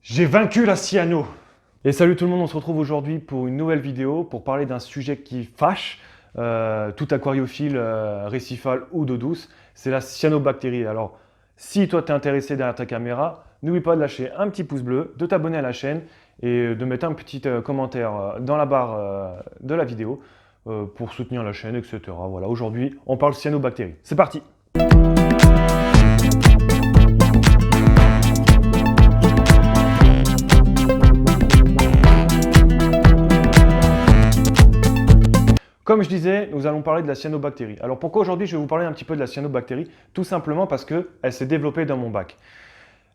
J'ai vaincu la cyano! Et salut tout le monde, on se retrouve aujourd'hui pour une nouvelle vidéo pour parler d'un sujet qui fâche tout aquariophile, récifal ou d'eau douce, c'est la cyanobactérie. Alors, si toi t'es intéressé derrière ta caméra, n'oublie pas de lâcher un petit pouce bleu, de t'abonner à la chaîne et de mettre un petit commentaire dans la barre de la vidéo pour soutenir la chaîne, etc. Voilà, aujourd'hui, on parle cyanobactérie. C'est parti! Comme je disais, nous allons parler de la cyanobactérie. Alors pourquoi aujourd'hui je vais vous parler un petit peu de la cyanobactérie? Tout simplement parce qu'elle s'est développée dans mon bac.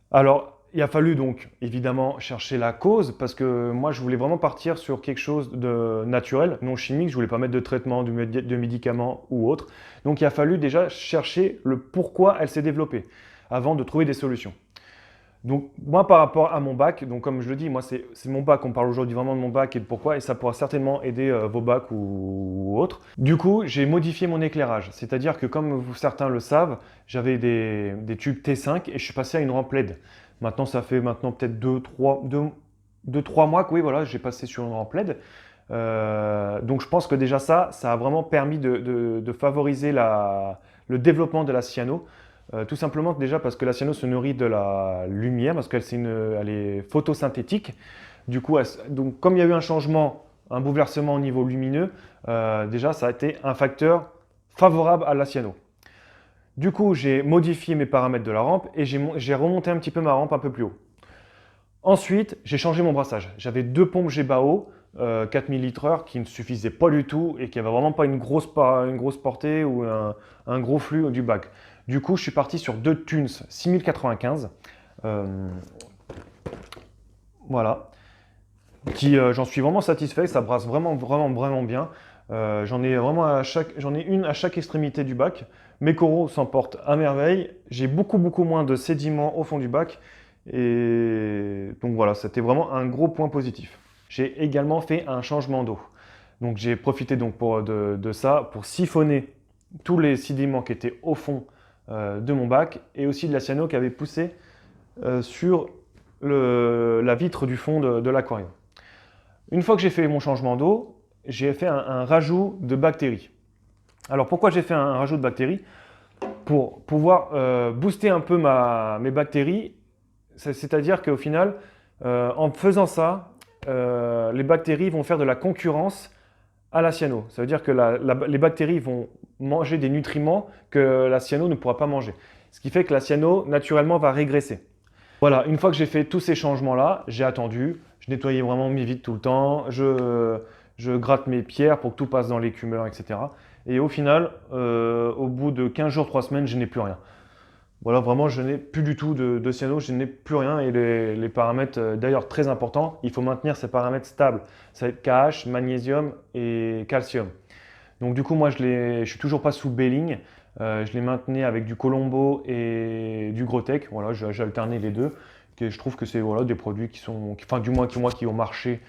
Alors il a fallu donc évidemment chercher la cause parce que moi je voulais vraiment partir sur quelque chose de naturel, non chimique, je voulais pas mettre de traitement, de médicaments ou autre. Donc il a fallu déjà chercher le pourquoi elle s'est développée avant de trouver des solutions. Donc moi par rapport à mon bac, donc comme je le dis, moi c'est mon bac, on parle aujourd'hui vraiment de mon bac et de pourquoi, et ça pourra certainement aider vos bacs ou autres. Du coup, j'ai modifié mon éclairage, c'est-à-dire que comme certains le savent, j'avais des tubes T5 et je suis passé à une rampe LED. Maintenant, ça fait peut-être 2-3 mois que oui, voilà, j'ai passé sur une rampe LED. Donc je pense que déjà ça a vraiment permis de favoriser le développement de la cyano. Tout simplement déjà parce que la cyano se nourrit de la lumière, parce elle est photosynthétique. Du coup, donc, comme il y a eu un changement, un bouleversement au niveau lumineux, déjà ça a été un facteur favorable à la cyano. Du coup, j'ai modifié mes paramètres de la rampe et j'ai remonté un petit peu ma rampe un peu plus haut. Ensuite, j'ai changé mon brassage. J'avais deux pompes G-Bao 4000 litres/heure qui ne suffisaient pas du tout et qui n'avaient vraiment pas une grosse portée ou un gros flux du bac. Du coup, je suis parti sur deux Thunes 6095. Voilà. J'en suis vraiment satisfait, ça brasse vraiment bien. J'en ai une à chaque extrémité du bac. Mes coraux s'en portent à merveille. J'ai beaucoup moins de sédiments au fond du bac. Et donc voilà, c'était vraiment un gros point positif. J'ai également fait un changement d'eau. Donc j'ai profité donc de ça pour siphonner tous les sédiments qui étaient au fond de mon bac et aussi de la cyano qui avait poussé sur la vitre du fond de l'aquarium. Une fois que j'ai fait mon changement d'eau, j'ai fait un rajout de bactéries. Alors pourquoi j'ai fait un rajout de bactéries? Pour pouvoir booster un peu mes bactéries, c'est-à-dire qu'au final, en faisant ça, les bactéries vont faire de la concurrence à la cyano. Ça veut dire que les bactéries vont manger des nutriments que la cyano ne pourra pas manger. Ce qui fait que la cyano, naturellement, va régresser. Voilà, une fois que j'ai fait tous ces changements-là, j'ai attendu, je nettoyais vraiment mes vides tout le temps, je gratte mes pierres pour que tout passe dans l'écumeur, etc. Et au final, au bout de 15 jours, 3 semaines, je n'ai plus rien. Voilà, vraiment, je n'ai plus du tout de cyano, je n'ai plus rien. Et les paramètres, d'ailleurs très importants, il faut maintenir ces paramètres stables. Ça va être KH, magnésium et calcium. Donc du coup, moi, je suis toujours pas sous Belling. Je les maintenais avec du Colombo et du Grotech. Voilà, j'ai alterné les deux. Et je trouve que c'est voilà, des produits qui sont, enfin du moins qui ont marché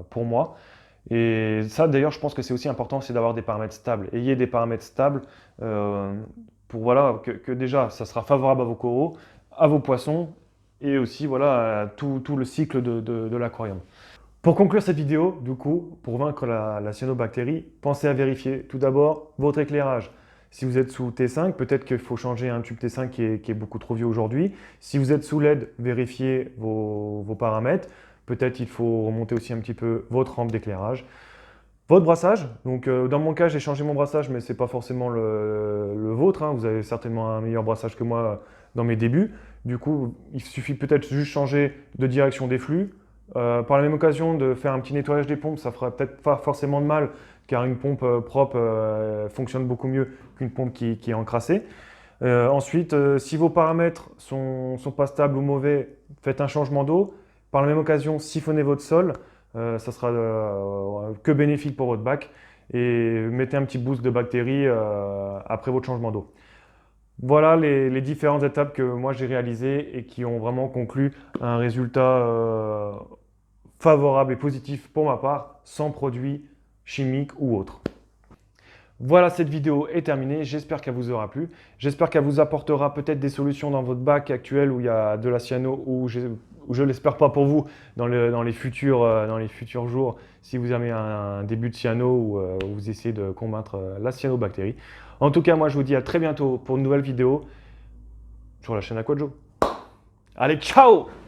pour moi. Et ça, d'ailleurs, je pense que c'est aussi important, c'est d'avoir des paramètres stables. Ayez des paramètres stables pour voilà, que déjà, ça sera favorable à vos coraux, à vos poissons et aussi voilà, à tout le cycle de l'aquarium. Pour conclure cette vidéo, du coup, pour vaincre la cyanobactérie, pensez à vérifier tout d'abord votre éclairage. Si vous êtes sous T5, peut-être qu'il faut changer un tube T5 qui est beaucoup trop vieux aujourd'hui. Si vous êtes sous LED, vérifiez vos paramètres. Peut-être il faut remonter aussi un petit peu votre rampe d'éclairage. Votre brassage, donc dans mon cas j'ai changé mon brassage mais ce n'est pas forcément le vôtre, hein. Vous avez certainement un meilleur brassage que moi dans mes débuts. Du coup il suffit peut-être juste changer de direction des flux. Par la même occasion de faire un petit nettoyage des pompes, ça fera peut-être pas forcément de mal car une pompe propre fonctionne beaucoup mieux qu'une pompe qui est encrassée. Ensuite, si vos paramètres sont pas stables ou mauvais, faites un changement d'eau. Par la même occasion, siphonnez votre sol. Ça sera que bénéfique pour votre bac et mettez un petit boost de bactéries après votre changement d'eau. Voilà les différentes étapes que moi j'ai réalisées et qui ont vraiment conclu un résultat favorable et positif pour ma part, sans produits chimiques ou autres. Voilà, cette vidéo est terminée. J'espère qu'elle vous aura plu. J'espère qu'elle vous apportera peut-être des solutions dans votre bac actuel où il y a de la cyano, ou je ne l'espère pas pour vous, dans les futurs jours, si vous avez un début de cyano ou vous essayez de combattre la cyanobactérie. En tout cas, moi, je vous dis à très bientôt pour une nouvelle vidéo sur la chaîne Aquajo. Allez, ciao!